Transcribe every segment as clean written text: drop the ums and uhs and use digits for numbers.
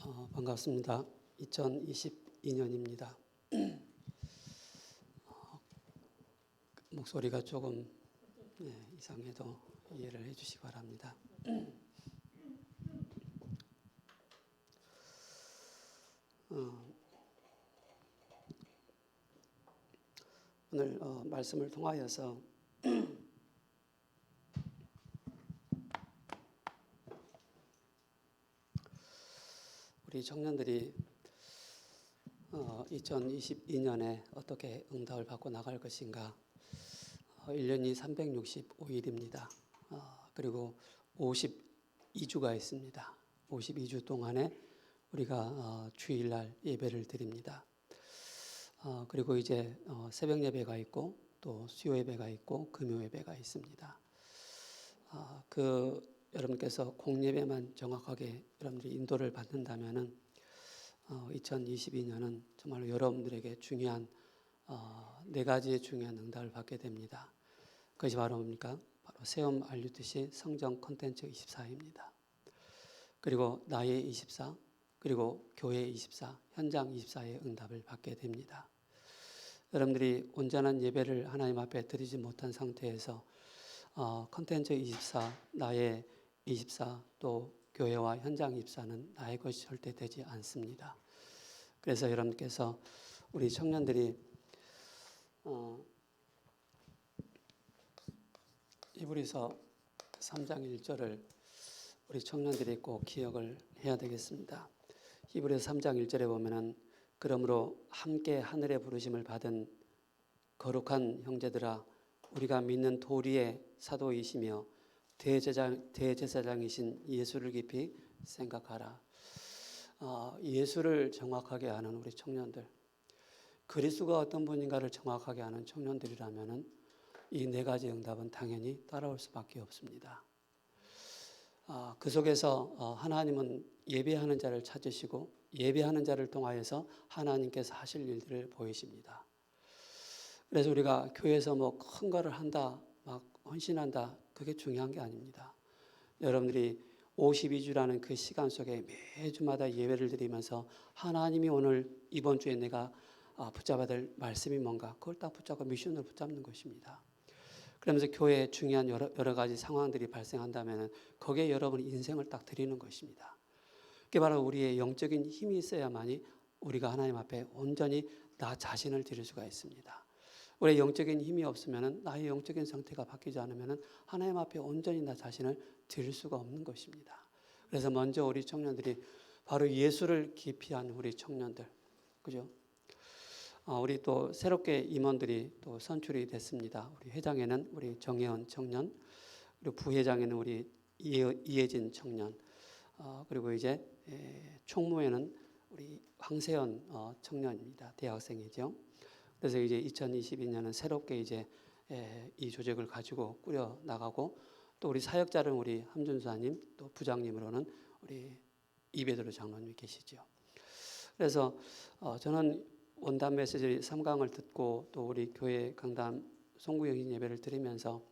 반갑습니다. 2022년입니다. 목소리가 조금 이상해도 이해를 해주시기 바랍니다. 오늘 말씀을 통하여서 우리 청년들이 2022년에 어떻게 응답을 받고 나갈 것인가. 1년이 365일입니다. 그리고 52주가 있습니다. 52주 동안에 우리가 주일날 예배를 드립니다. 그리고 이제 새벽 예배가 있고 또 수요 예배가 있고 금요 예배가 있습니다. 여러분께서 공예배만 정확하게 여러분들이 인도를 받는다면은 2022년은 정말로 여러분들에게 중요한 네 가지의 중요한 응답을 받게 됩니다. 그것이 바로 뭡니까? 바로 새엄 알류듯이 성정 콘텐츠 24입니다. 그리고 나의 24, 그리고 교회 24, 현장 24의 응답을 받게 됩니다. 여러분들이 온전한 예배를 하나님 앞에 드리지 못한 상태에서 콘텐츠 24, 나의 24, 또 교회와 현장 24는 나의 것이 절대 되지 않습니다. 그래서 여러분께서 우리 청년들이 히브리서 3장 1절을 우리 청년들이 꼭 기억을 해야 되겠습니다. 히브리서 3장 1절에 보면은 그러므로 함께 하늘의 부르심을 받은 거룩한 형제들아 우리가 믿는 도리의 사도이시며 대제사장이신 예수를 깊이 생각하라. 예수를 정확하게 아는 우리 청년들, 그리스도가 어떤 분인가를 정확하게 아는 청년들이라면은 이 네 가지 응답은 당연히 따라올 수밖에 없습니다. 그 속에서 하나님은 예배하는 자를 찾으시고 예배하는 자를 통하여서 하나님께서 하실 일들을 보이십니다. 그래서 우리가 교회에서 뭐 큰 거를 한다, 막 헌신한다, 그게 중요한 게 아닙니다. 여러분들이 52주라는 그 시간 속에 매주마다 예배를 드리면서 하나님이 오늘 이번 주에 내가 붙잡아야 될 말씀이 뭔가 그걸 딱 붙잡고 미션을 붙잡는 것입니다. 그러면서 교회에 중요한 여러 가지 상황들이 발생한다면 거기에 여러분이 인생을 딱 드리는 것입니다. 그게 바로 우리의 영적인 힘이 있어야만이 우리가 하나님 앞에 온전히 나 자신을 드릴 수가 있습니다. 우리의 영적인 힘이 없으면 나의 영적인 상태가 바뀌지 않으면 하나님 앞에 온전히 나 자신을 드릴 수가 없는 것입니다. 그래서 먼저 우리 청년들이 바로 예수를 기피한 우리 청년들, 그죠? 우리 또 새롭게 임원들이 또 선출이 됐습니다. 우리 회장에는 우리 정혜원 청년, 그리고 부회장에는 우리 이혜진 청년, 그리고 이제 총무에는 우리 황세연 청년입니다. 대학생이죠. 그래서 이제 2022년은 새롭게 이제 이 조직을 가지고 꾸려 나가고 또 우리 사역자는 우리 함준수님 또 부장님으로는 우리 이베드로 장로님이 계시죠. 그래서 저는 원단 메시지 3강을 듣고 또 우리 교회 강단 송구영신 예배를 드리면서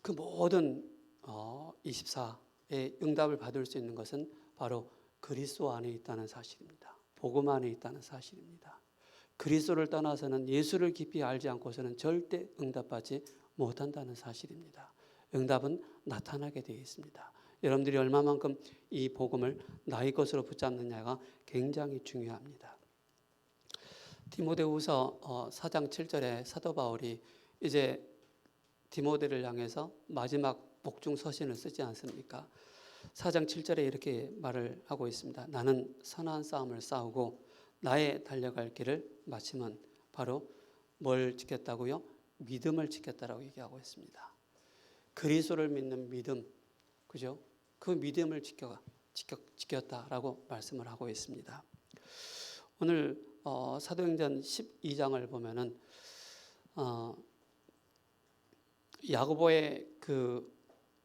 그 모든 24의 응답을 받을 수 있는 것은 바로 그리스도 안에 있다는 사실입니다. 복음 안에 있다는 사실입니다. 그리스도를 떠나서는 예수를 깊이 알지 않고서는 절대 응답받지 못한다는 사실입니다. 응답은 나타나게 되어 있습니다. 여러분들이 얼마만큼 이 복음을 나의 것으로 붙잡느냐가 굉장히 중요합니다. 디모데후서 4장 7절에 사도 바울이 이제 디모데를 향해서 마지막 복중 서신을 쓰지 않습니까? 4장 7절에 이렇게 말을 하고 있습니다. 나는 선한 싸움을 싸우고 나의 달려갈 길을 마치면 바로 뭘 지켰다고요? 믿음을 지켰다라고 얘기하고 있습니다. 그리스도를 믿는 믿음, 그죠? 그 믿음을 지켰다라고 말씀을 하고 있습니다. 오늘 사도행전 12장을 보면은 야고보의 그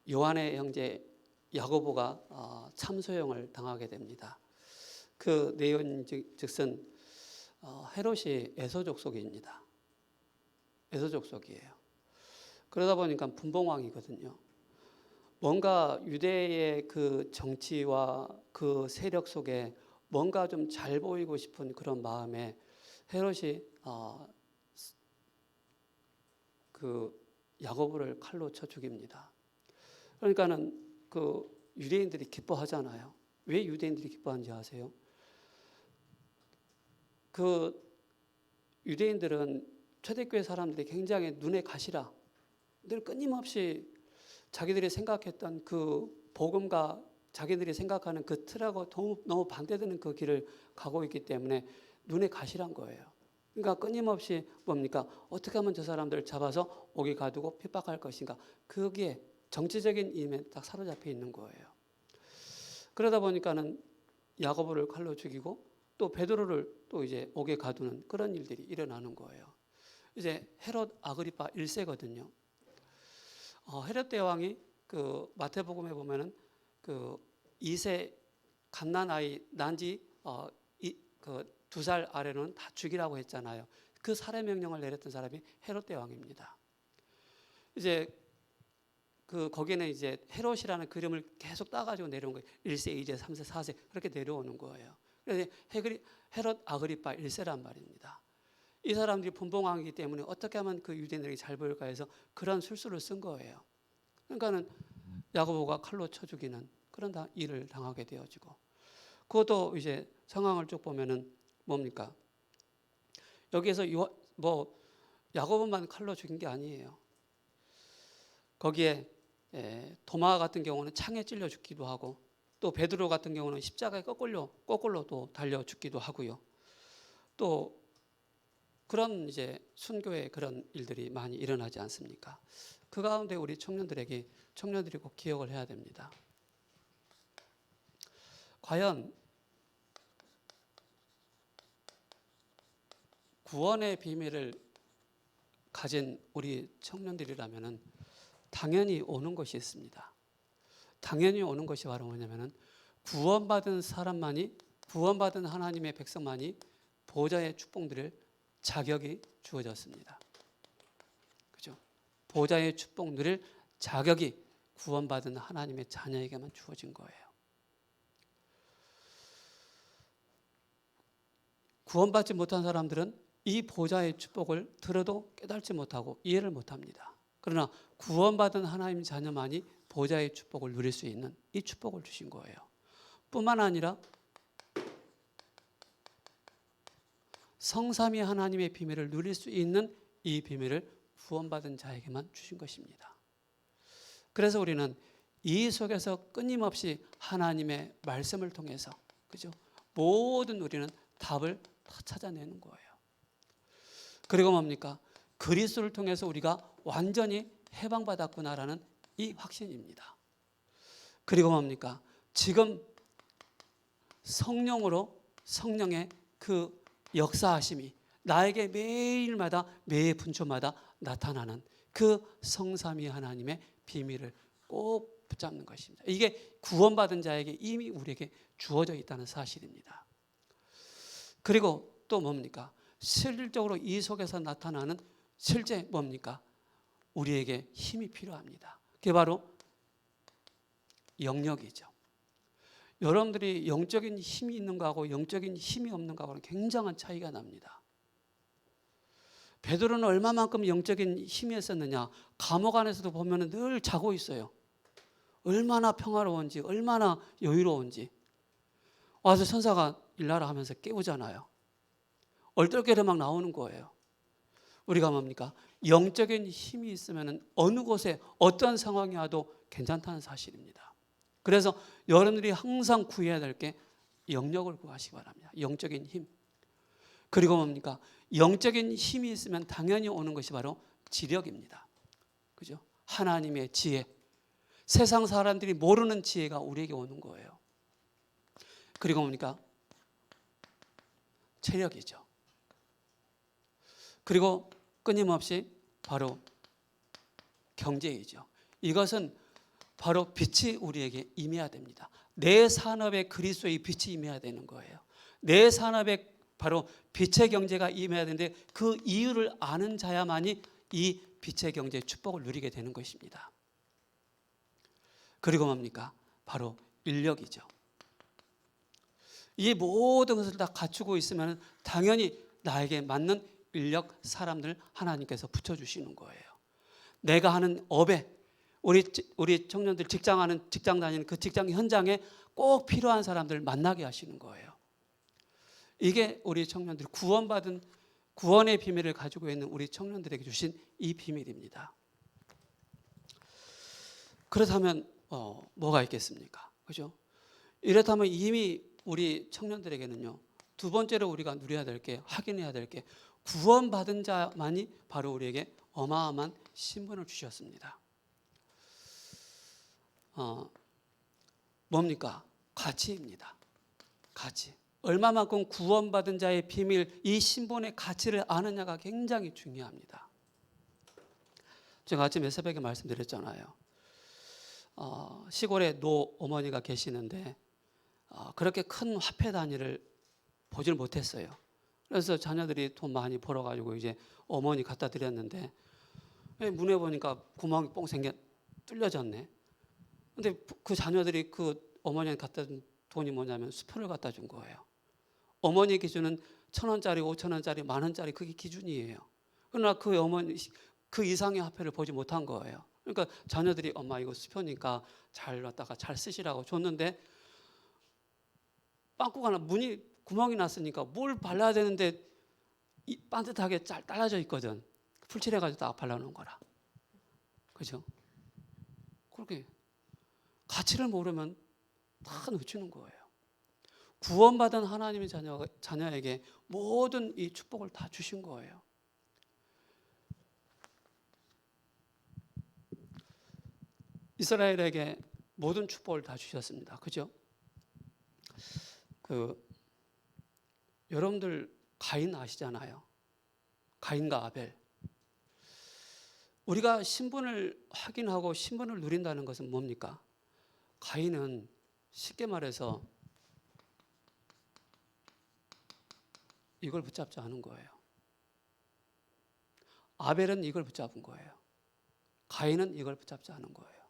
요한의 형제 야고보가 참소형을 당하게 됩니다. 그 내용 즉슨 헤롯이 에서 족속입니다. 에서 족속이에요. 그러다 보니까 분봉왕이거든요. 뭔가 유대의 그 정치와 그 세력 속에 뭔가 좀 잘 보이고 싶은 그런 마음에 헤롯이 그 야고보를 칼로 쳐 죽입니다. 그러니까는 그 유대인들이 기뻐하잖아요. 왜 유대인들이 기뻐하는지 아세요? 그 유대인들은 초대교회 사람들이 굉장히 눈에 가시라 늘 끊임없이 자기들이 생각했던 그 복음과 자기들이 생각하는 그 틀하고 너무 반대되는 그 길을 가고 있기 때문에 눈에 가시란 거예요. 그러니까 끊임없이 뭡니까? 어떻게 하면 저 사람들을 잡아서 옥에 가두고 핍박할 것인가? 그게 정치적인 힘에 딱 사로잡혀 있는 거예요. 그러다 보니까는 야고보를 칼로 죽이고 또 베드로를 또 이제 옥에 가두는 그런 일들이 일어나는 거예요. 이제 헤롯 아그리파 1세거든요. 헤롯 대왕이 그 마태복음에 보면은 그 2세 갓난 아이 난지 그 2살 아래로는 다 죽이라고 했잖아요. 그 살해 명령을 내렸던 사람이 헤롯 대왕입니다. 이제 그 거기는 이제 헤롯이라는 그림을 계속 따가지고 내려온 거예요. 1세, 2세, 3세, 4세 그렇게 내려오는 거예요. 그래서 헤롯 아그리파 1세란 말입니다. 이 사람들이 분봉왕이기 때문에 어떻게 하면 그 유대인들에게 잘 보일까 해서 그런 술수를 쓴 거예요. 그러니까는 야고보가 칼로 쳐 죽이는 그런 일을 당하게 되어지고, 그것도 이제 상황을 쭉 보면은 뭡니까? 여기에서 뭐 야고보만 칼로 죽인 게 아니에요. 거기에 도마 같은 경우는 창에 찔려 죽기도 하고, 또 베드로 같은 경우는 십자가에 거꾸로 또 달려 죽기도 하고요. 또 그런 이제 순교의 그런 일들이 많이 일어나지 않습니까? 그 가운데 우리 청년들이 꼭 기억을 해야 됩니다. 과연 구원의 비밀을 가진 우리 청년들이라면은 당연히 오는 것이 있습니다. 당연히 오는 것이 바로 뭐냐면은 구원받은 사람만이, 구원받은 하나님의 백성만이 보좌의 축복 누릴 자격이 주어졌습니다. 그죠? 보좌의 축복 누릴 자격이 구원받은 하나님의 자녀에게만 주어진 거예요. 구원받지 못한 사람들은 이 보좌의 축복을 들어도 깨닫지 못하고 이해를 못합니다. 그러나 구원받은 하나님 자녀만이 보좌의 축복을 누릴 수 있는 이 축복을 주신 거예요. 뿐만 아니라 성삼위 하나님의 비밀을 누릴 수 있는 이 비밀을 구원받은 자에게만 주신 것입니다. 그래서 우리는 이 속에서 끊임없이 하나님의 말씀을 통해서, 그죠? 모든 우리는 답을 다 찾아내는 거예요. 그리고 뭡니까? 그리스도를 통해서 우리가 완전히 해방받았구나라는 이 확신입니다. 그리고 뭡니까? 지금 성령의 그 역사하심이 나에게 매일마다 매 분초마다 나타나는 그 성삼위 하나님의 비밀을 꼭 붙잡는 것입니다. 이게 구원받은 자에게 이미 우리에게 주어져 있다는 사실입니다. 그리고 또 뭡니까? 실질적으로 이 속에서 나타나는 실제 뭡니까? 우리에게 힘이 필요합니다. 그게 바로 영역이죠. 여러분들이 영적인 힘이 있는 거하고 영적인 힘이 없는 거하고는 굉장한 차이가 납니다. 베드로는 얼마만큼 영적인 힘이 있었느냐? 감옥 안에서도 보면 늘 자고 있어요. 얼마나 평화로운지, 얼마나 여유로운지. 와서 천사가 일나라 하면서 깨우잖아요. 얼떨결에 막 나오는 거예요. 우리가 뭡니까? 영적인 힘이 있으면 어느 곳에 어떤 상황이 와도 괜찮다는 사실입니다. 그래서 여러분들이 항상 구해야 될 게 영역을 구하시기 바랍니다. 영적인 힘. 그리고 뭡니까? 영적인 힘이 있으면 당연히 오는 것이 바로 지력입니다. 그죠? 하나님의 지혜. 세상 사람들이 모르는 지혜가 우리에게 오는 거예요. 그리고 뭡니까? 체력이죠. 그리고 끊임없이 바로 경제이죠. 이것은 바로 빛이 우리에게 임해야 됩니다. 내 산업에 그리스도의 빛이 임해야 되는 거예요. 내 산업에 바로 빛의 경제가 임해야 되는데 그 이유를 아는 자야만이 이 빛의 경제의 축복을 누리게 되는 것입니다. 그리고 뭡니까? 바로 인력이죠. 이 모든 것을 다 갖추고 있으면 당연히 나에게 맞는 인력 사람들 하나님께서 붙여주시는 거예요. 내가 하는 업에 우리 청년들 직장 다니는 그 직장 현장에 꼭 필요한 사람들을 만나게 하시는 거예요. 이게 우리 청년들 구원의 비밀을 가지고 있는 우리 청년들에게 주신 이 비밀입니다. 그렇다면 뭐가 있겠습니까? 그죠? 이렇다면 이미 우리 청년들에게는요, 두 번째로 우리가 누려야 될 게, 확인해야 될 게, 구원받은 자만이 바로 우리에게 어마어마한 신분을 주셨습니다. 뭡니까? 가치입니다. 가치. 얼마만큼 구원받은 자의 비밀, 이 신분의 가치를 아느냐가 굉장히 중요합니다. 제가 아침에 새벽에 말씀드렸잖아요. 시골에 노 어머니가 계시는데 그렇게 큰 화폐 단위를 보질 못했어요. 그래서 자녀들이 돈 많이 벌어가지고 이제 어머니 갖다 드렸는데 문에 보니까 구멍이 뽕 뚫려졌네. 근데 그 자녀들이 그 어머니한테 갖다 준 돈이 뭐냐면 수표를 갖다 준 거예요. 어머니 기준은 1,000원짜리, 5,000원짜리, 10,000원짜리 그게 기준이에요. 그러나 그 어머니 그 이상의 화폐를 보지 못한 거예요. 그러니까 자녀들이 엄마 이거 수표니까 잘 갖다가 잘 쓰시라고 줬는데 빵꾸가 문이 구멍이 났으니까 뭘 발라야 되는데 반듯하게 잘 잘라져 있거든. 풀칠해가지고 딱 발라놓은 거라. 그죠? 그렇게 가치를 모르면 다 놓치는 거예요. 구원받은 하나님의 자녀에게 모든 이 축복을 다 주신 거예요. 이스라엘에게 모든 축복을 다 주셨습니다. 그죠? 여러분들 가인 아시잖아요. 가인과 아벨. 우리가 신분을 확인하고 신분을 누린다는 것은 뭡니까? 가인은 쉽게 말해서 이걸 붙잡지 않은 거예요. 아벨은 이걸 붙잡은 거예요. 가인은 이걸 붙잡지 않은 거예요.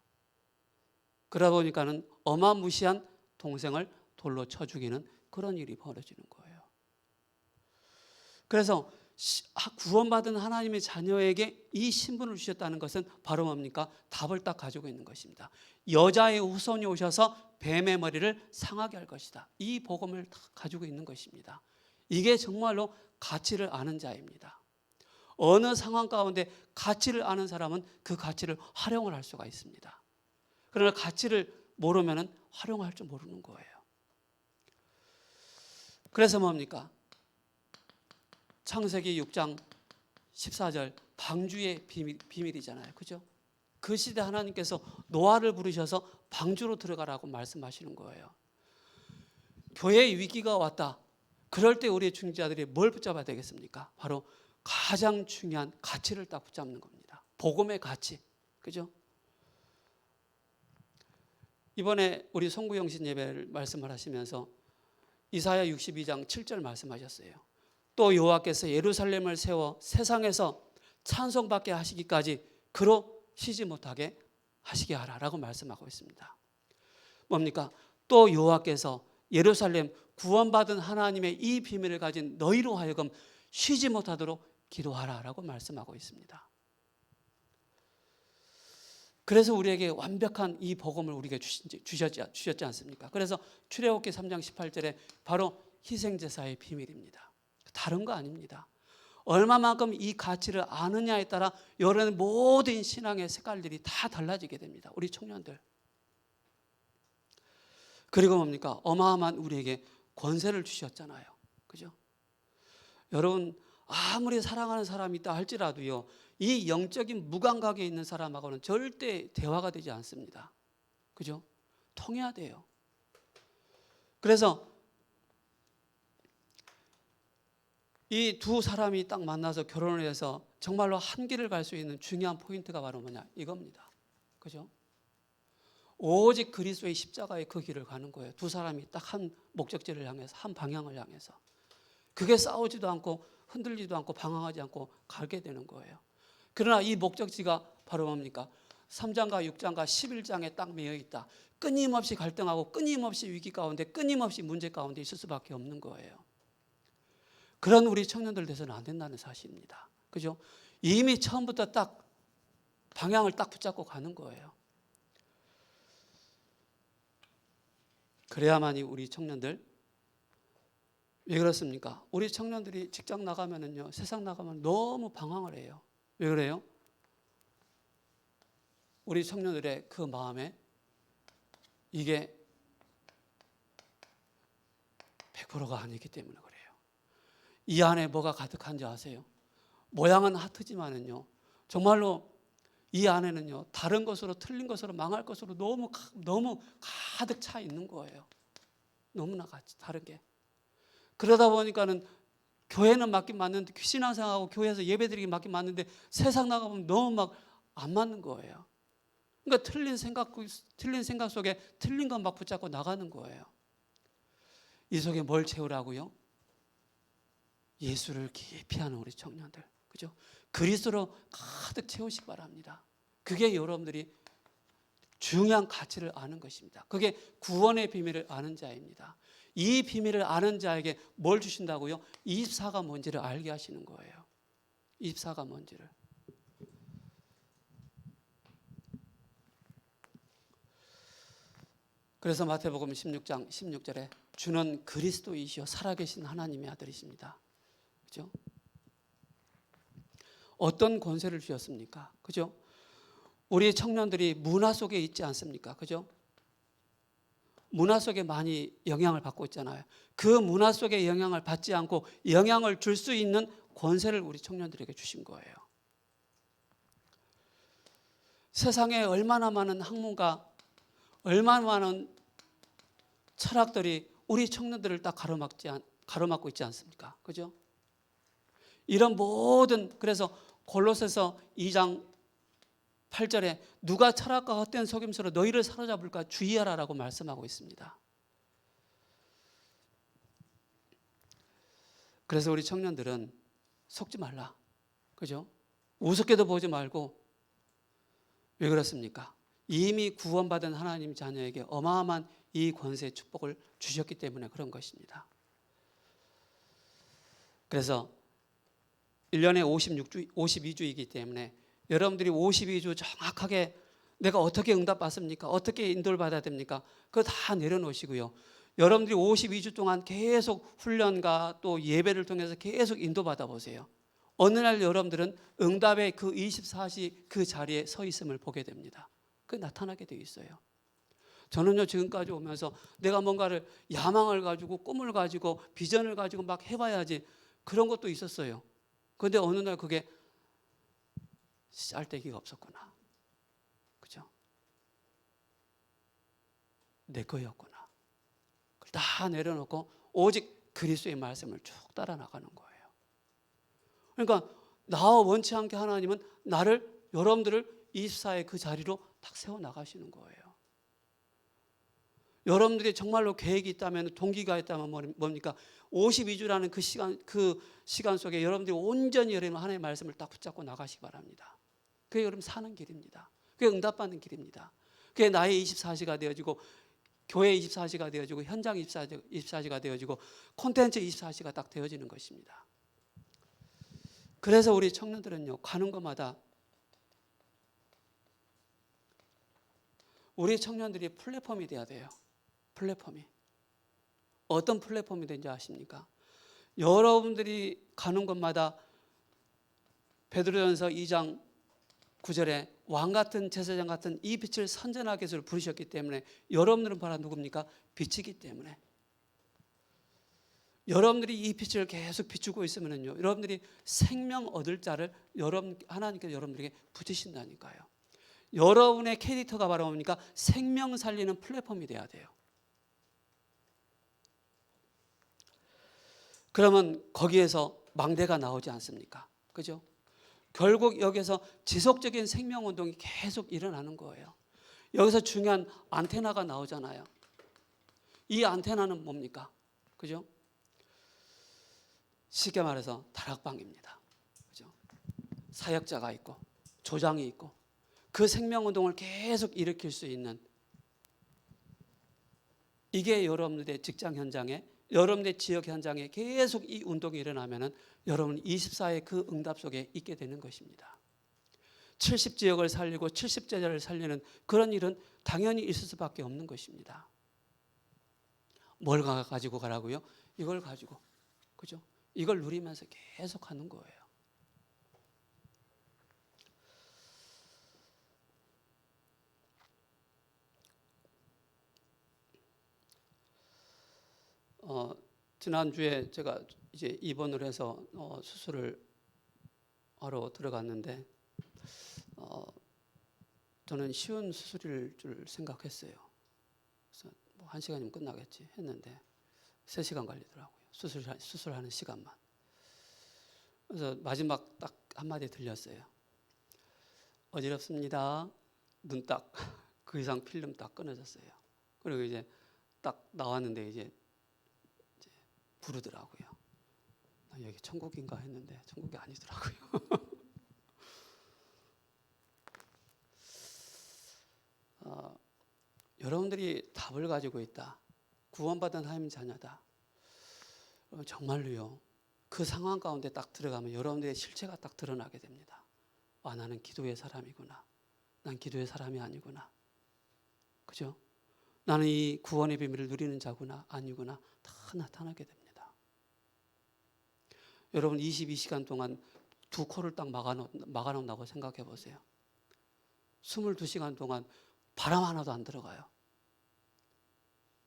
그러다 보니까는 어마무시한 동생을 돌로 쳐 죽이는 그런 일이 벌어지는 거예요. 그래서 구원받은 하나님의 자녀에게 이 신분을 주셨다는 것은 바로 뭡니까? 답을 딱 가지고 있는 것입니다. 여자의 후손이 오셔서 뱀의 머리를 상하게 할 것이다. 이 복음을 다 가지고 있는 것입니다. 이게 정말로 가치를 아는 자입니다. 어느 상황 가운데 가치를 아는 사람은 그 가치를 활용을 할 수가 있습니다. 그러나 가치를 모르면 활용할 줄 모르는 거예요. 그래서 뭡니까? 창세기 6장 14절 방주의 비밀이잖아요. 그죠? 그 시대 하나님께서 노아를 부르셔서 방주로 들어가라고 말씀하시는 거예요. 교회의 위기가 왔다. 그럴 때 우리의 중직자들이 뭘 붙잡아야 되겠습니까? 바로 가장 중요한 가치를 딱 붙잡는 겁니다. 복음의 가치. 그죠? 이번에 우리 송구영신 예배를 말씀을 하시면서 이사야 62장 7절 말씀하셨어요. 또 여호와께서 예루살렘을 세워 세상에서 찬송받게 하시기까지 그로 쉬지 못하게 하시게 하라라고 말씀하고 있습니다. 뭡니까? 또 여호와께서 예루살렘 구원받은 하나님의 이 비밀을 가진 너희로 하여금 쉬지 못하도록 기도하라라고 말씀하고 있습니다. 그래서 우리에게 완벽한 이 복음을 우리에게 주셨지 않습니까? 그래서 출애굽기 3장 18절에 바로 희생제사의 비밀입니다. 다른 거 아닙니다. 얼마만큼 이 가치를 아느냐에 따라 여러분 모든 신앙의 색깔들이 다 달라지게 됩니다. 우리 청년들. 그리고 뭡니까? 어마어마한 우리에게 권세를 주셨잖아요. 그죠? 여러분 아무리 사랑하는 사람이 있다 할지라도요, 이 영적인 무감각에 있는 사람하고는 절대 대화가 되지 않습니다. 그죠? 통해야 돼요. 그래서 이 두 사람이 딱 만나서 결혼을 해서 정말로 한 길을 갈 수 있는 중요한 포인트가 바로 뭐냐? 이겁니다. 그죠? 오직 그리스도의 십자가의 그 길을 가는 거예요. 두 사람이 딱 한 목적지를 향해서, 한 방향을 향해서. 그게 싸우지도 않고 흔들리지도 않고 방황하지 않고 가게 되는 거예요. 그러나 이 목적지가 바로 뭡니까? 3장과 6장과 11장에 딱 매여 있다. 끊임없이 갈등하고 끊임없이 위기 가운데 끊임없이 문제 가운데 있을 수밖에 없는 거예요. 그런 우리 청년들 돼서는 안 된다는 사실입니다. 그죠? 이미 처음부터 딱 방향을 딱 붙잡고 가는 거예요. 그래야만이 우리 청년들, 왜 그렇습니까? 우리 청년들이 직장 나가면은요, 세상 나가면 너무 방황을 해요. 왜 그래요? 우리 청년들의 그 마음에 이게 100%가 아니기 때문에 그래요. 이 안에 뭐가 가득한지 아세요? 모양은 하트지만은요, 정말로 이 안에는요, 다른 것으로 틀린 것으로 망할 것으로 너무 가득 차 있는 거예요. 너무나 다른 게. 그러다 보니까는 교회는 맞긴 맞는데, 신앙생활하고 교회에서 예배드리기 맞긴 맞는데 세상 나가보면 너무 막 안 맞는 거예요. 그러니까 틀린 생각 속에 틀린 것 막 붙잡고 나가는 거예요. 이 속에 뭘 채우라고요? 예수를 깊이 하는 우리 청년들, 그죠? 그리스도로 가득 채우시기 바랍니다. 그게 여러분들이 중요한 가치를 아는 것입니다. 그게 구원의 비밀을 아는 자입니다. 이 비밀을 아는 자에게 뭘 주신다고요? 24가 뭔지를 알게 하시는 거예요. 24가 뭔지를. 그래서 마태복음 16장 16절에 주는 그리스도이시여 살아계신 하나님의 아들이십니다. 그죠? 어떤 권세를 주셨습니까? 그죠? 우리 청년들이 문화 속에 있지 않습니까? 그죠? 문화 속에 많이 영향을 받고 있잖아요. 그 문화 속에 영향을 받지 않고 영향을 줄 수 있는 권세를 우리 청년들에게 주신 거예요. 세상에 얼마나 많은 학문가, 얼마나 많은 철학들이 우리 청년들을 딱 가로막고 있지 않습니까? 그죠? 이런 모든, 그래서 골로새서 2장 8절에 누가 철학과 헛된 속임수로 너희를 사로잡을까 주의하라라고 말씀하고 있습니다. 그래서 우리 청년들은 속지 말라. 그죠? 우습게도 보지 말고. 왜 그렇습니까? 이미 구원받은 하나님 자녀에게 어마어마한 이 권세의 축복을 주셨기 때문에 그런 것입니다. 그래서 1년에 52주이기 때문에 여러분들이 52주 정확하게 내가 어떻게 응답받습니까? 어떻게 인도를 받아야 됩니까? 그거 다 내려놓으시고요. 여러분들이 52주 동안 계속 훈련과 또 예배를 통해서 계속 인도받아 보세요. 어느 날 여러분들은 응답의 그 24시 그 자리에 서 있음을 보게 됩니다. 그게 나타나게 되어 있어요. 저는요, 지금까지 오면서 내가 뭔가를 야망을 가지고 꿈을 가지고 비전을 가지고 막 해봐야지 그런 것도 있었어요. 그런데 어느 날 그게 쌀데기가 없었구나. 그죠? 내 거였구나. 그걸 다 내려놓고 오직 그리스도의 말씀을 쭉 따라 나가는 거예요. 그러니까 나와 원치 않게 하나님은 여러분들을 24의 그 자리로 딱 세워 나가시는 거예요. 여러분들이 정말로 계획이 있다면, 동기가 있다면 뭡니까? 52주라는 그 시간 속에 여러분들이 온전히 하나님의 말씀을 딱 붙잡고 나가시기 바랍니다. 그게 여러분 사는 길입니다. 그게 응답받는 길입니다. 그게 나의 24시가 되어지고, 교회 24시가 되어지고, 현장 24시가 되어지고, 콘텐츠 24시가 딱 되어지는 것입니다. 그래서 우리 청년들은요, 가는 곳마다 우리 청년들이 플랫폼이 돼야 돼요. 플랫폼이. 어떤 플랫폼이 되는지 아십니까? 여러분들이 가는 곳마다 베드로전서 2장 9절에 왕같은 제사장 같은 이 빛을 선전하게 해서 부르셨기 때문에 여러분들은 바로 누굽니까? 빛이기 때문에. 여러분들이 이 빛을 계속 비추고 있으면요, 여러분들이 생명 얻을 자를 하나님께서 여러분들에게 붙이신다니까요. 여러분의 캐릭터가 바로 뭡니까? 생명 살리는 플랫폼이 돼야 돼요. 그러면 거기에서 망대가 나오지 않습니까? 그죠? 결국 여기서 지속적인 생명 운동이 계속 일어나는 거예요. 여기서 중요한 안테나가 나오잖아요. 이 안테나는 뭡니까? 그죠? 쉽게 말해서 다락방입니다. 그죠? 사역자가 있고 조장이 있고, 그 생명운동을 계속 일으킬 수 있는, 이게 여러분들의 직장 현장에, 여러분들의 지역 현장에 계속 이 운동이 일어나면은 여러분 24의 그 응답 속에 있게 되는 것입니다. 70지역을 살리고 70제자를 살리는 그런 일은 당연히 있을 수밖에 없는 것입니다. 뭘 가지고 가라고요? 이걸 가지고, 그죠? 이걸 누리면서 계속 하는 거예요. 지난주에 제가 이제 입원을 해서 수술을 하러 들어갔는데 저는 쉬운 수술일 줄 생각했어요. 그래서 뭐 1시간이면 끝나겠지 했는데 3시간 걸리더라고요. 수술하는 시간만. 그래서 마지막 딱 한마디 들렸어요. 어지럽습니다. 눈 딱 그 이상 필름 딱 끊어졌어요. 그리고 이제 딱 나왔는데 이제 부르더라고요. 여기 천국인가 했는데 천국이 아니더라고요. 여러분들이 답을 가지고 있다. 구원받은 하나님 자녀다. 정말로요. 그 상황 가운데 딱 들어가면 여러분들의 실체가 딱 드러나게 됩니다. 아, 나는 기도의 사람이구나. 난 기도의 사람이 아니구나. 그죠? 나는 이 구원의 비밀을 누리는 자구나. 아니구나. 다 나타나게 됩니다. 여러분 22시간 동안 두 코를 딱 막아놓는다고 생각해 보세요. 22시간 동안 바람 하나도 안 들어가요.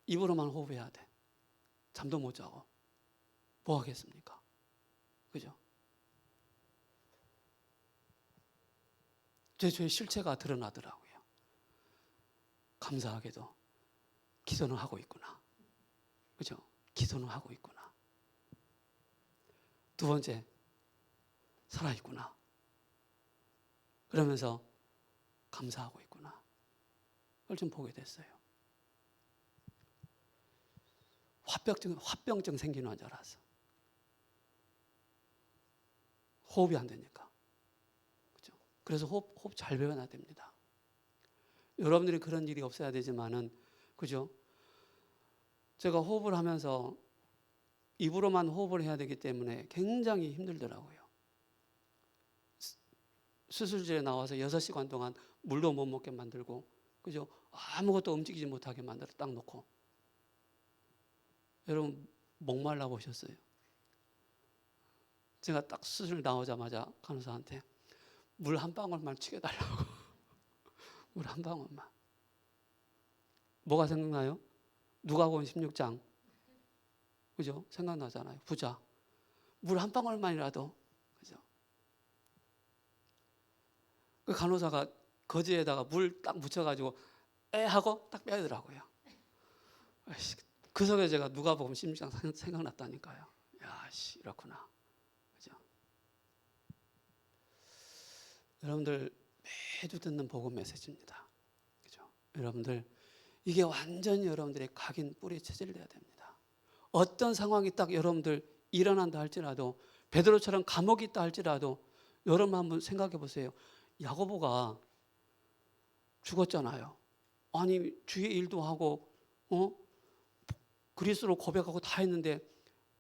입으로만 호흡해야 돼. 잠도 못 자고. 뭐 하겠습니까? 그죠? 저의 실체가 드러나더라고요. 감사하게도 기도는 하고 있구나. 그죠? 기도는 하고 있구나. 두 번째, 살아있구나. 그러면서 감사하고 있구나. 그걸 좀 보게 됐어요. 화병증 생기는 줄 알았어. 호흡이 안 되니까. 그죠? 그래서 호흡 잘 배워놔야 됩니다. 여러분들이 그런 일이 없어야 되지만은, 그죠? 제가 호흡을 하면서 입으로만 호흡을 해야 되기 때문에 굉장히 힘들더라고요. 수술실에 나와서 6시간 동안 물도 못 먹게 만들고, 그죠? 아무것도 움직이지 못하게 만들어 딱 놓고. 여러분, 목말라 보셨어요? 제가 딱 수술 나오자마자 간호사한테 물 한 방울만 튀겨달라고. 물 한 방울만. 뭐가 생각나요? 누가복음 16장. 그죠? 생각나잖아요. 부자. 물 한 방울만이라도. 그죠? 그 간호사가 거즈에다가 물 딱 묻혀가지고 에 하고 딱 빼더라고요. 그 속에 제가 누가복음 16장 생각났다니까요. 야, 씨, 이렇구나. 그죠? 여러분들 매주 듣는 복음 메시지입니다. 그죠? 여러분들 이게 완전히 여러분들의 각인 뿌리 체질돼야 됩니다. 어떤 상황이 딱 여러분들 일어난다 할지라도, 베드로처럼 감옥이 있다 할지라도 여러분 한번 생각해 보세요. 야고보가 죽었잖아요. 아니 주의 일도 하고 그리스도로 고백하고 다 했는데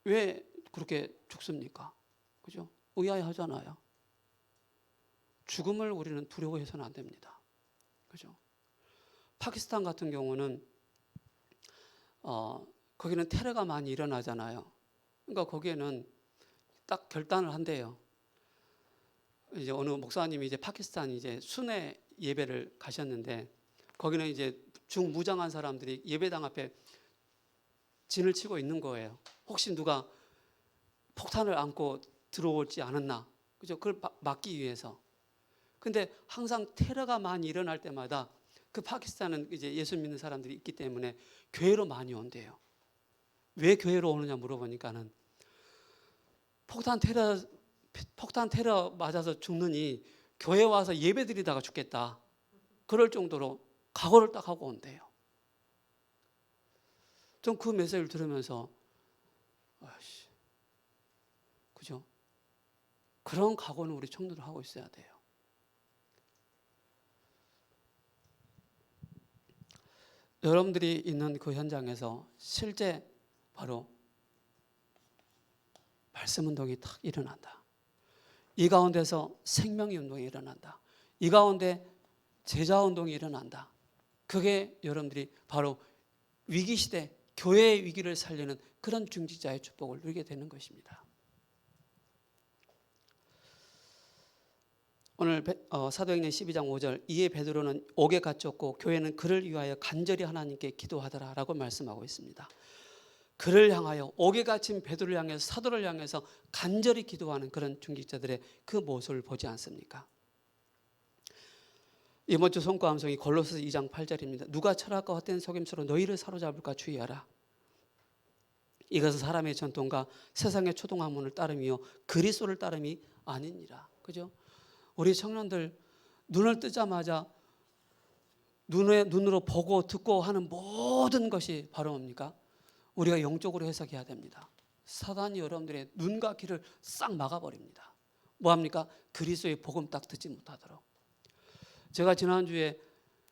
왜 그렇게 죽습니까? 그죠? 의아해하잖아요. 죽음을 우리는 두려워해서는 안 됩니다. 그죠? 파키스탄 같은 경우는 거기는 테러가 많이 일어나잖아요. 그러니까 거기에는 딱 결단을 한대요. 이제 어느 목사님이 이제 파키스탄 이제 순회 예배를 가셨는데, 거기는 이제 중무장한 사람들이 예배당 앞에 진을 치고 있는 거예요. 혹시 누가 폭탄을 안고 들어올지 않았나, 그죠? 그걸 막기 위해서. 근데 항상 테러가 많이 일어날 때마다 그 파키스탄은 이제 예수 믿는 사람들이 있기 때문에 교회로 많이 온대요. 왜 교회로 오느냐 물어보니까는 폭탄 테러 맞아서 죽느니 교회 와서 예배 드리다가 죽겠다. 그럴 정도로 각오를 딱 하고 온대요. 좀 그 메시지를 들으면서 그죠? 그런 각오는 우리 청년들 하고 있어야 돼요. 여러분들이 있는 그 현장에서 실제 바로 말씀 운동이 탁 일어난다. 이 가운데서 생명의 운동이 일어난다. 이 가운데 제자 운동이 일어난다. 그게 여러분들이 바로 위기시대 교회의 위기를 살리는 그런 중직자의 축복을 누리게 되는 것입니다. 오늘 사도행전 12장 5절 이에 베드로는 옥에 갇혔고 교회는 그를 위하여 간절히 하나님께 기도하더라 라고 말씀하고 있습니다. 그를 향하여 옥에 갇힌 베드로를 향해서 사도를 향해서 간절히 기도하는 그런 중직자들의 그 모습을 보지 않습니까? 이번 주 성과 암송이 골로새 2장 8절입니다. 누가 철학과 헛된 속임수로 너희를 사로잡을까 주의하라. 이것은 사람의 전통과 세상의 초동학문을 따름이요 그리스도를 따름이 아니니라. 그죠? 우리 청년들 눈을 뜨자마자 눈으로 보고 듣고 하는 모든 것이 바로 뭡니까? 우리가 영적으로 해석해야 됩니다. 사단이 여러분들의 눈과 귀를 싹 막아버립니다. 뭐합니까? 그리스도의 복음 딱 듣지 못하도록. 제가 지난주에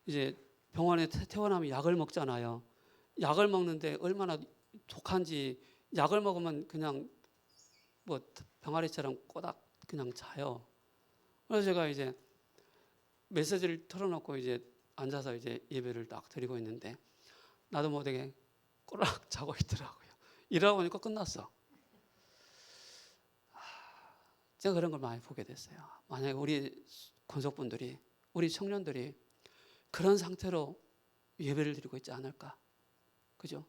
이제 병원에 퇴원하면 약을 먹잖아요. 약을 먹는데 얼마나 독한지 약을 먹으면 그냥 뭐 병아리처럼 꼬닥 그냥 자요. 그래서 제가 이제 메시지를 틀어놓고 이제 앉아서 이제 예배를 딱 드리고 있는데 나도 못하게 꼬락 자고 있더라고요. 일하고 보니까 끝났어. 제가 그런 걸 많이 보게 됐어요. 만약에 우리 권속분들이 우리 청년들이 그런 상태로 예배를 드리고 있지 않을까? 그죠?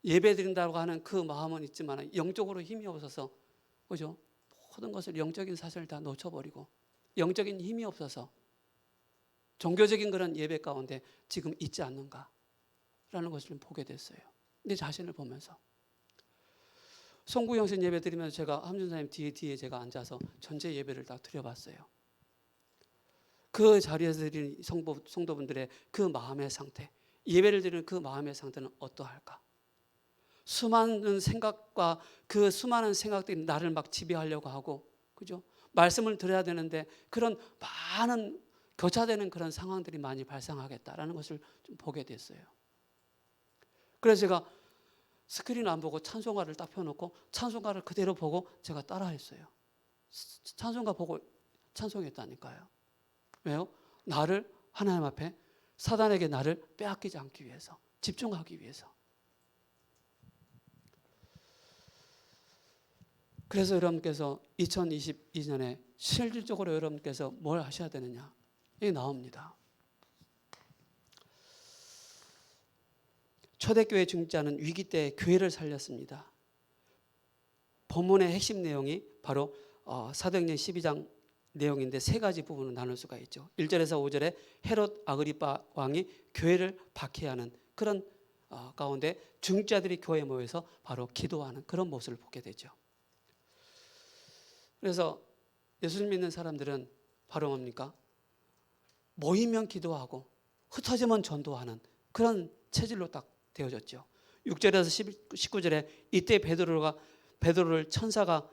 예배 드린다고 하는 그 마음은 있지만 영적으로 힘이 없어서 그죠? 모든 것을 영적인 사실을 다 놓쳐버리고 영적인 힘이 없어서 종교적인 그런 예배 가운데 지금 있지 않는가라는 것을 좀 보게 됐어요. 내 자신을 보면서 송구영신 예배 드리면서 제가 함준사님 뒤에 제가 앉아서 전체 예배를 다 드려봤어요. 그 자리에서 드리는 성도분들의 그 마음의 상태, 예배를 드리는 그 마음의 상태는 어떠할까? 수많은 생각과 그 수많은 생각들이 나를 막 지배하려고 하고, 그죠? 말씀을 드려야 되는데 그런 많은 교차되는 그런 상황들이 많이 발생하겠다라는 것을 좀 보게 됐어요. 그래서 제가 스크린 안 보고 찬송가를 딱 펴놓고 찬송가를 그대로 보고 제가 따라했어요. 찬송가 보고 찬송했다니까요. 왜요? 나를 하나님 앞에 사단에게 나를 빼앗기지 않기 위해서, 집중하기 위해서. 그래서 여러분께서 2022년에 실질적으로 여러분께서 뭘 하셔야 되느냐? 이게 나옵니다. 초대교회 중직자는 위기 때 교회를 살렸습니다. 본문의 핵심 내용이 바로 사도행전 12장 내용인데 세 가지 부분으로 나눌 수가 있죠. 1절에서 5절에 헤롯 아그리파 왕이 교회를 박해하는 그런 가운데 중직자들이 교회에 모여서 바로 기도하는 그런 모습을 보게 되죠. 그래서 예수님 믿는 사람들은 바로 뭡니까? 모이면 기도하고 흩어지면 전도하는 그런 체질로 딱 되어졌죠. 6절에서 19절에 이때 베드로를 천사가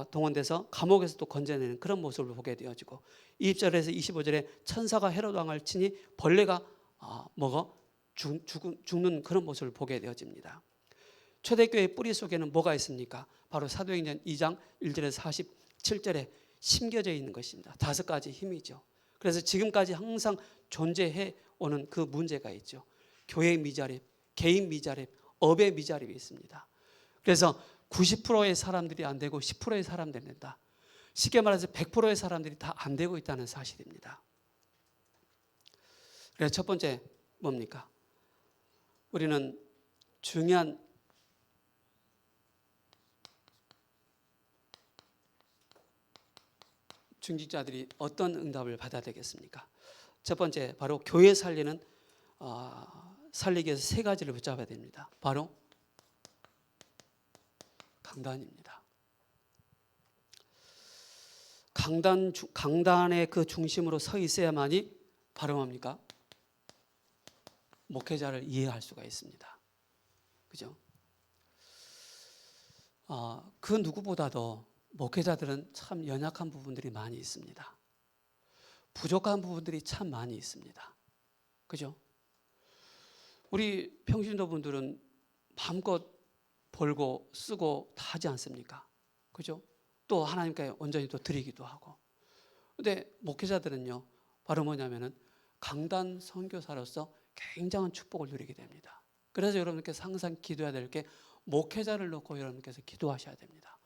동원돼서 감옥에서 또 건져내는 그런 모습을 보게 되어지고 20절에서 25절에 천사가 헤롯 왕을 치니 벌레가 먹어 죽는 그런 모습을 보게 되어집니다. 초대교회의 뿌리 속에는 뭐가 있습니까? 바로 사도행전 2장 1절에서 47절에 심겨져 있는 것입니다. 5가지 힘이죠. 그래서 지금까지 항상 존재해 오는 그 문제가 있죠. 교회의 미자립, 개인 미자립, 업의 미자립이 있습니다. 그래서 90%의 사람들이 안 되고 10%의 사람들이 된다. 쉽게 말해서 100%의 사람들이 다 안 되고 있다는 사실입니다. 그래서 첫 번째 뭡니까? 우리는 중요한 중직자들이 어떤 응답을 받아야 되겠습니까? 첫 번째 바로 교회 살리는 살리기 위해서 세 가지를 붙잡아야 됩니다. 바로 강단입니다. 강단의 그 중심으로 서 있어야만이 바로 뭡니까? 목회자를 이해할 수가 있습니다. 그죠? 그 누구보다도 목회자들은 참 연약한 부분들이 많이 있습니다. 부족한 부분들이 참 많이 있습니다. 그죠? 우리 평신도분들은 마음껏 벌고 쓰고 다 하지 않습니까? 그죠? 또 하나님께 온전히 또 드리기도 하고. 근데 목회자들은요, 바로 뭐냐면은 강단 선교사로서 굉장한 축복을 누리게 됩니다. 그래서 여러분께서 항상 기도해야 될 게 목회자를 놓고 여러분께서 기도하셔야 됩니다.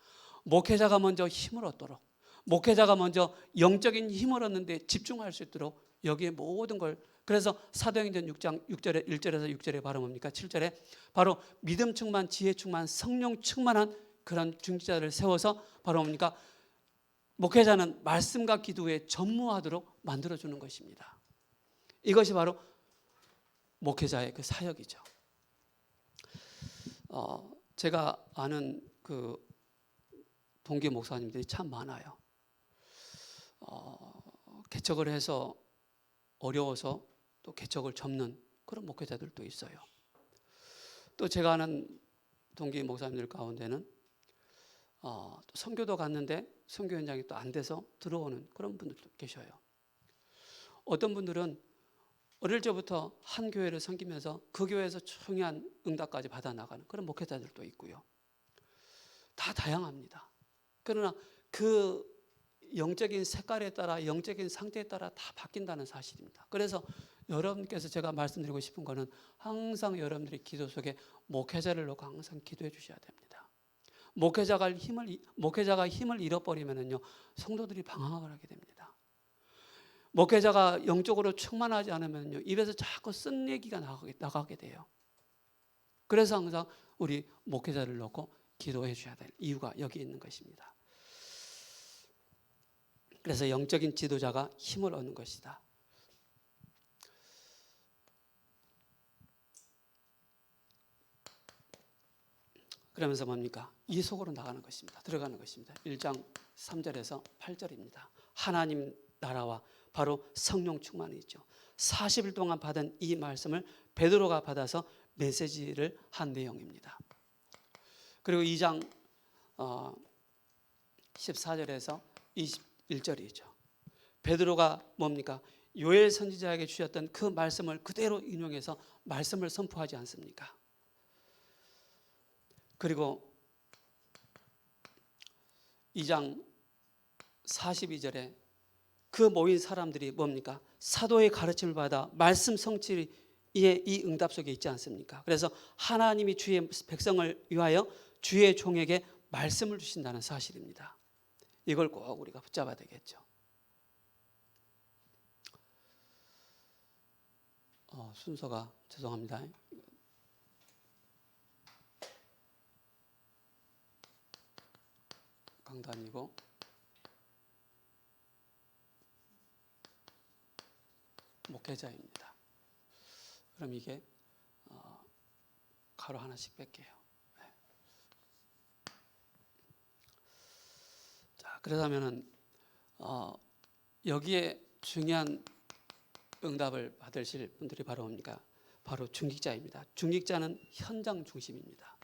목회자가 먼저 힘을 얻도록, 목회자가 먼저 영적인 힘을 얻는데 집중할 수 있도록 여기에 모든 걸, 그래서 사도행전 6장 6절에 1절에서 6절에 바로 뭡니까? 7절에 바로 믿음 충만, 지혜 충만, 성령 충만한 그런 중직자들을 세워서 바로 뭡니까? 목회자는 말씀과 기도에 전무하도록 만들어주는 것입니다. 이것이 바로 목회자의 그 사역이죠. 제가 아는 그 동기 목사님들이 참 많아요. 개척을 해서 어려워서 또 개척을 접는 그런 목회자들도 있어요. 또 제가 아는 동기 목사님들 가운데는 또 선교도 갔는데 선교 현장이 또 안 돼서 들어오는 그런 분들도 계셔요. 어떤 분들은 어릴 적부터 한 교회를 섬기면서 그 교회에서 중요한 응답까지 받아 나가는 그런 목회자들도 있고요. 다 다양합니다. 그러나 그 영적인 색깔에 따라, 영적인 상태에 따라 다 바뀐다는 사실입니다. 그래서 여러분께서 제가 말씀드리고 싶은 거는 항상 여러분들이 기도 속에 목회자를 놓고 항상 기도해 주셔야 됩니다. 목회자가 힘을 잃어버리면은요, 성도들이 방황을 하게 됩니다. 목회자가 영적으로 충만하지 않으면요, 입에서 자꾸 쓴 얘기가 나가게 돼요. 그래서 항상 우리 목회자를 놓고 기도해 주셔야 될 이유가 여기 있는 것입니다. 그래서 영적인 지도자가 힘을 얻는 것이다. 그러면서 뭡니까? 이 속으로 나가는 것입니다. 들어가는 것입니다. 1장 3절에서 8절입니다. 하나님 나라와 바로 성령 충만이죠. 40일 동안 받은 이 말씀을 베드로가 받아서 메시지를 한 내용입니다. 그리고 2장 14절에서 21절이죠. 베드로가 뭡니까? 요엘 선지자에게 주셨던 그 말씀을 그대로 인용해서 말씀을 선포하지 않습니까? 그리고 2장 42절에 그 모인 사람들이 뭡니까? 사도의 가르침을 받아 말씀 성취의 이 응답 속에 있지 않습니까? 그래서 하나님이 주의 백성을 위하여 주의 종에게 말씀을 주신다는 사실입니다. 이걸 꼭 우리가 붙잡아야 되겠죠. 순서가 죄송합니다. 강단이고 목회자입니다. 그럼 이게 가로 하나씩 뺄게요. 네. 자, 그러자면은 여기에 중요한 응답을 받으실 분들이 바로 뭡니까? 바로 중직자입니다. 중직자는 현장 중심입니다.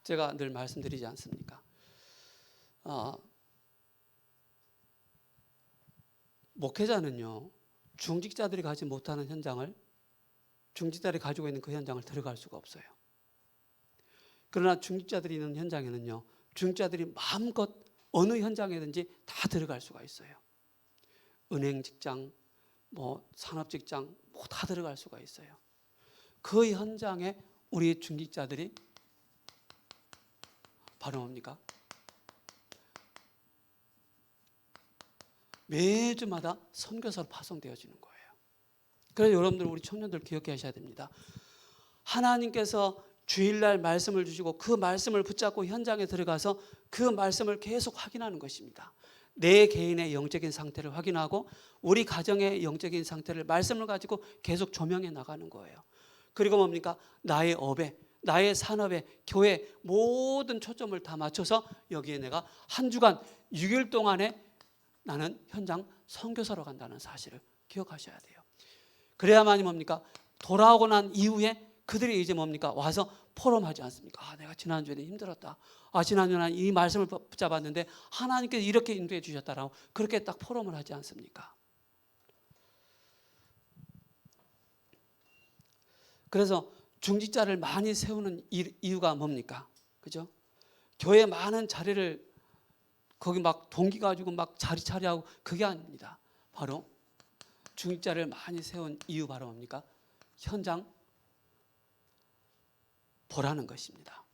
제가 늘 말씀드리지 않습니까? 목회자는요, 중직자들이 가지 못하는 현장을, 중직자들이 가지고 있는 그 현장을 들어갈 수가 없어요. 그러나 중직자들이 있는 현장에는요, 중직자들이 마음껏 어느 현장에든지 다 들어갈 수가 있어요. 은행 직장, 산업 직장, 다 들어갈 수가 있어요. 그 현장에 우리 중직자들이 바로 뭡니까? 매주마다 선교사로 파송되어지는 거예요. 그래서 여러분들, 우리 청년들 기억해 하셔야 됩니다. 하나님께서 주일날 말씀을 주시고 그 말씀을 붙잡고 현장에 들어가서 그 말씀을 계속 확인하는 것입니다. 내 개인의 영적인 상태를 확인하고 우리 가정의 영적인 상태를 말씀을 가지고 계속 조명해 나가는 거예요. 그리고 뭡니까? 나의 업에, 나의 산업에, 교회 모든 초점을 다 맞춰서 여기에 내가 한 주간 6일 동안에 나는 현장 선교사로 간다는 사실을 기억하셔야 돼요. 그래야만이 뭡니까? 돌아오고 난 이후에 그들이 이제 뭡니까? 와서 포럼하지 않습니까? 내가 지난주에 힘들었다. 지난주에 난 이 말씀을 붙잡았는데 하나님께서 이렇게 인도해 주셨다라고 그렇게 딱 포럼을 하지 않습니까? 그래서 중직자를 많이 세우는 이유가 뭡니까? 그죠? 교회 많은 자리를 거기 막 동기 가지고 막 자리 차리하고 그게 아닙니다. 바로 중직자를 많이 세운 이유 바로 뭡니까? 현장 보라는 것입니다.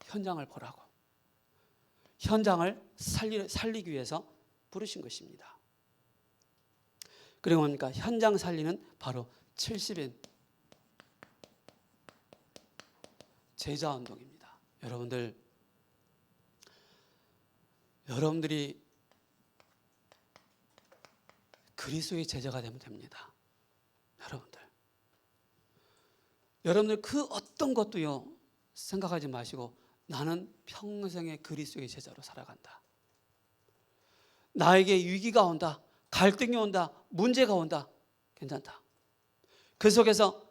현장을 보라고. 현장을 살리기 위해서 부르신 것입니다. 그리고 뭡니까? 현장 살리는 바로 70인 제자운동입니다. 여러분들이 그리스도의 제자가 되면 됩니다. 여러분들 그 어떤 것도요 생각하지 마시고 나는 평생의 그리스도의 제자로 살아간다. 나에게 위기가 온다, 갈등이 온다, 문제가 온다. 괜찮다. 그 속에서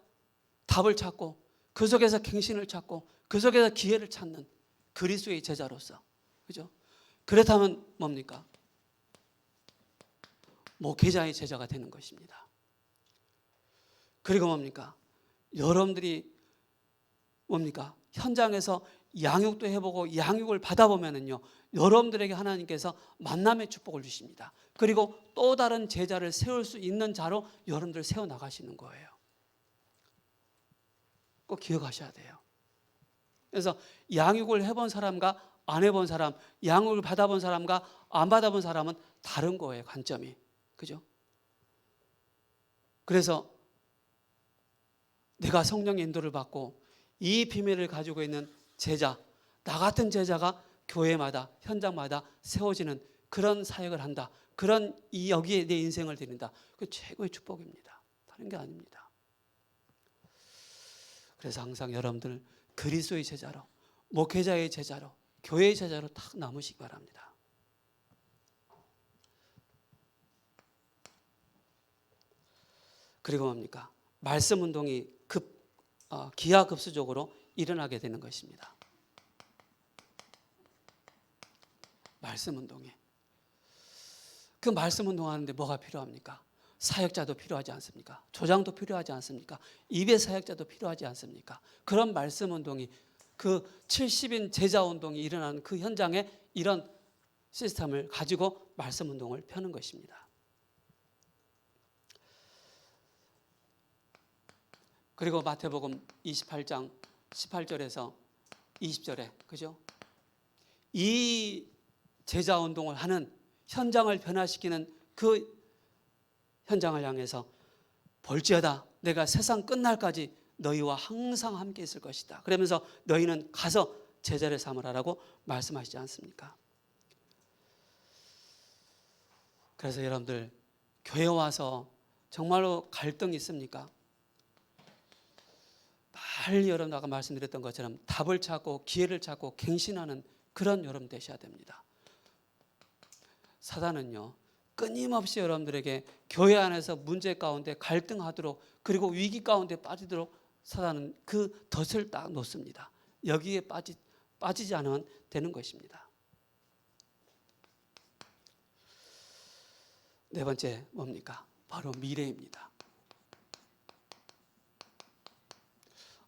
답을 찾고 그 속에서 갱신을 찾고 그 속에서 기회를 찾는 그리스도의 제자로서, 그죠? 그렇다면 뭡니까? 목회자의 제자가 되는 것입니다. 그리고 뭡니까? 여러분들이 뭡니까? 현장에서 양육도 해보고 양육을 받아보면은요, 여러분들에게 하나님께서 만남의 축복을 주십니다. 그리고 또 다른 제자를 세울 수 있는 자로 여러분들 세워나가시는 거예요. 꼭 기억하셔야 돼요. 그래서 양육을 해본 사람과 안 해본 사람, 양육을 받아본 사람과 안 받아본 사람은 다른 거예요, 관점이. 그죠? 그래서 내가 성령의 인도를 받고 이 비밀을 가지고 있는 제자, 나 같은 제자가 교회마다 현장마다 세워지는 그런 사역을 한다. 그런 여기에 내 인생을 드린다. 그 최고의 축복입니다. 다른 게 아닙니다. 그래서 항상 여러분들 그리스도의 제자로, 목회자의 제자로, 교회의 제자로 딱 남으시기 바랍니다. 그리고 뭡니까? 말씀 운동이 기하급수적으로 일어나게 되는 것입니다. 말씀 운동에. 그 말씀 운동하는데 뭐가 필요합니까? 사역자도 필요하지 않습니까? 조장도 필요하지 않습니까? 입의 사역자도 필요하지 않습니까? 그런 말씀 운동이, 그 70인 제자 운동이 일어나는 그 현장에 이런 시스템을 가지고 말씀 운동을 펴는 것입니다. 그리고 마태복음 28장 18절에서 20절에, 그죠? 이 제자 운동을 하는, 현장을 변화시키는 그 현장을 향해서 볼지어다 내가 세상 끝날까지 너희와 항상 함께 있을 것이다. 그러면서 너희는 가서 제자를 삼으라라고 말씀하시지 않습니까? 그래서 여러분들 교회 와서 정말로 갈등이 있습니까? 빨리 여러분 아까 말씀드렸던 것처럼 답을 찾고 기회를 찾고 갱신하는 그런 여러분 되셔야 됩니다. 사단은요 끊임없이 여러분들에게 교회 안에서 문제 가운데 갈등하도록, 그리고 위기 가운데 빠지도록 사단은 그 덫을 딱 놓습니다. 여기에 빠지지 않으면 되는 것입니다. 네 번째 뭡니까? 바로 미래입니다.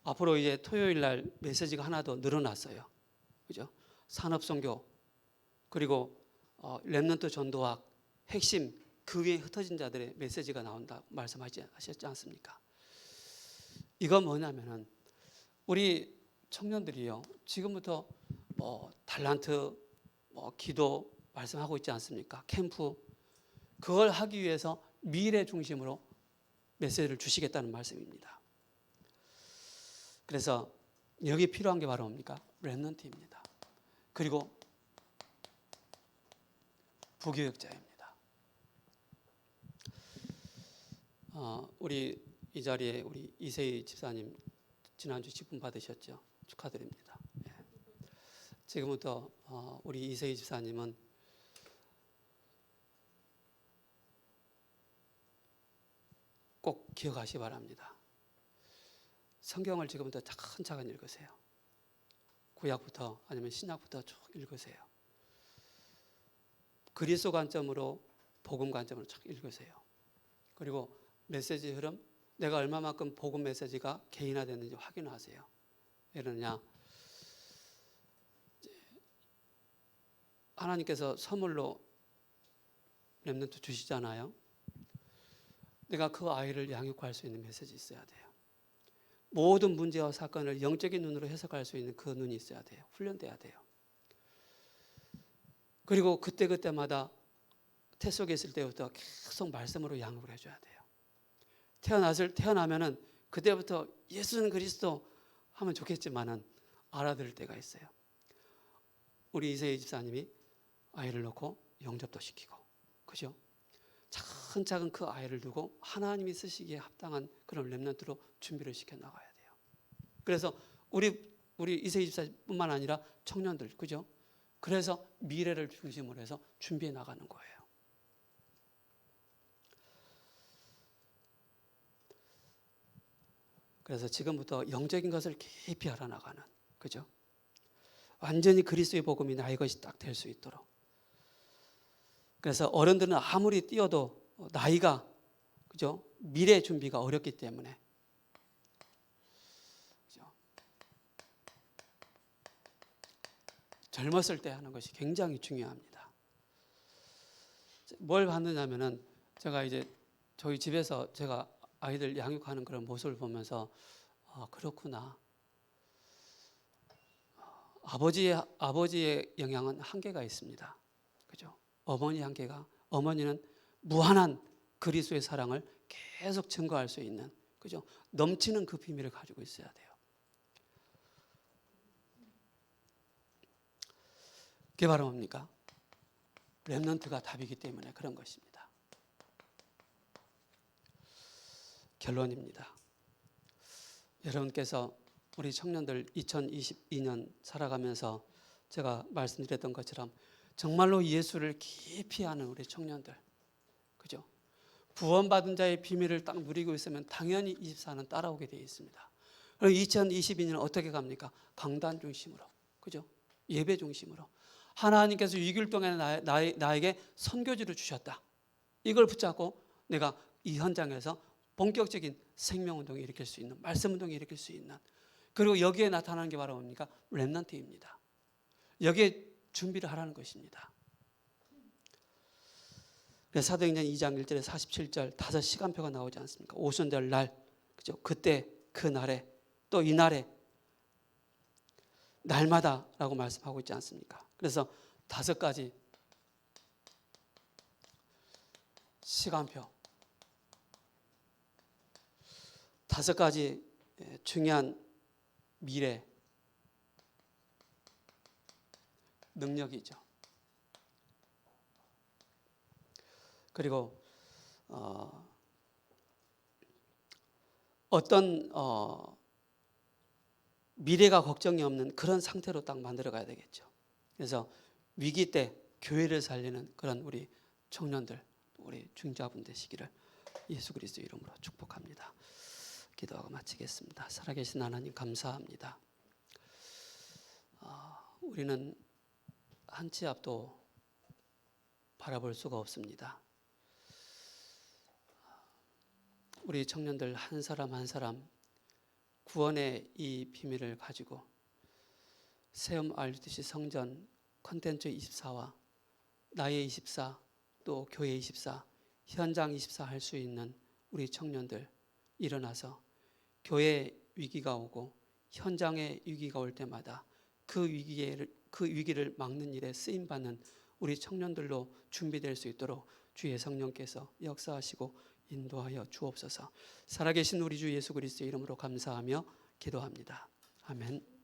앞으로 이제 토요일 날 메시지가 하나 더 늘어났어요. 그죠? 산업선교, 그리고 렘넌트 전도학, 핵심, 그 위에 흩어진 자들의 메시지가 나온다 말씀하셨지 않습니까? 이건 뭐냐면은 우리 청년들이요 지금부터 달란트, 기도 말씀하고 있지 않습니까? 캠프, 그걸 하기 위해서 미래 중심으로 메시지를 주시겠다는 말씀입니다. 그래서 여기 필요한 게 바로 뭡니까? 렘넌트입니다. 그리고 부교육자입니다. 우리 이 자리에 우리 이세희 집사님 지난주 직분 받으셨죠? 축하드립니다. 예. 지금부터 우리 이세희 집사님은 꼭 기억하시기 바랍니다. 성경을 지금부터 차근차근 읽으세요. 구약부터 아니면 신약부터 쭉 읽으세요. 그리스도 관점으로, 복음 관점으로 쭉 읽으세요. 그리고 메시지 흐름, 내가 얼마만큼 복음 메시지가 개인화됐는지 확인하세요. 왜 그러냐? 하나님께서 선물로 렘넌트 주시잖아요. 내가 그 아이를 양육할 수 있는 메시지 있어야 돼요. 모든 문제와 사건을 영적인 눈으로 해석할 수 있는 그 눈이 있어야 돼요. 훈련돼야 돼요. 그리고 그때그때마다 태 속에 있을 때부터 계속 말씀으로 양육을 해줘야 돼요. 태어나면은 그때부터 예수는 그리스도 하면 좋겠지만은 알아들을 때가 있어요. 우리 이세희 집사님이 아이를 놓고 영접도 시키고, 그죠? 차근차근 그 아이를 두고 하나님이 쓰시기에 합당한 그런 렘넌트로 준비를 시켜 나가야 돼요. 그래서 우리 이세희 집사뿐만 아니라 청년들, 그죠? 그래서 미래를 중심으로 해서 준비해 나가는 거예요. 그래서 지금부터 영적인 것을 깊이 알아나가는, 그죠? 완전히 그리스도의 복음이 나의 것이 딱 될 수 있도록. 그래서 어른들은 아무리 뛰어도 나이가, 그죠? 미래 준비가 어렵기 때문에, 그죠? 젊었을 때 하는 것이 굉장히 중요합니다. 뭘 봤느냐면은 제가 이제 저희 집에서 제가 아이들 양육하는 그런 모습을 보면서 그렇구나. 아버지의 영향은 한계가 있습니다. 그죠? 어머니 한계가, 어머니는 무한한 그리스도의 사랑을 계속 증거할 수 있는, 그죠? 넘치는 그 비밀을 가지고 있어야 돼요. 그게 바로 뭡니까? 렘넌트가 답이기 때문에 그런 것입니다. 결론입니다. 여러분께서 우리 청년들 2022년 살아가면서 제가 말씀드렸던 것처럼 정말로 예수를 깊이 아는 우리 청년들, 그죠? 구원받은 자의 비밀을 딱 누리고 있으면 당연히 24는 따라오게 되어 있습니다. 그리고 2022년은 어떻게 갑니까? 강단 중심으로, 그죠? 예배 중심으로. 하나님께서 6일 동안 나에게 선교지를 주셨다. 이걸 붙잡고 내가 이 현장에서 본격적인 생명운동을 일으킬 수 있는, 말씀운동을 일으킬 수 있는, 그리고 여기에 나타나는 게 바로 뭡니까? 렘넌트입니다. 여기에 준비를 하라는 것입니다. 그래서 사도행전 2장 1절에 47절 5시간표가 나오지 않습니까? 오순절 날, 그죠? 그때 그 날에 또 이 날에 날마다라고 말씀하고 있지 않습니까? 그래서 5가지 시간표, 5가지 중요한 미래 능력이죠. 그리고 어떤 미래가 걱정이 없는 그런 상태로 딱 만들어 가야 되겠죠. 그래서 위기 때 교회를 살리는 그런 우리 청년들, 우리 중자분 되시기를 예수 그리스도 이름으로 축복합니다. 기도하고 마치겠습니다. 살아계신 하나님 감사합니다. 우리는 한 치 앞도 바라볼 수가 없습니다. 우리 청년들 한 사람 한 사람 구원의 이 비밀을 가지고 세움 알리듯이 성전 콘텐츠 24와 나의 24 또 교회 24 현장 24 할 수 있는 우리 청년들 일어나서 교회 위기가 오고 현장의 위기가 올 때마다 그 위기를 막는 일에 쓰임받는 우리 청년들로 준비될 수 있도록 주의 성령께서 역사하시고 인도하여 주옵소서. 살아계신 우리 주 예수 그리스도의 이름으로 감사하며 기도합니다. 아멘.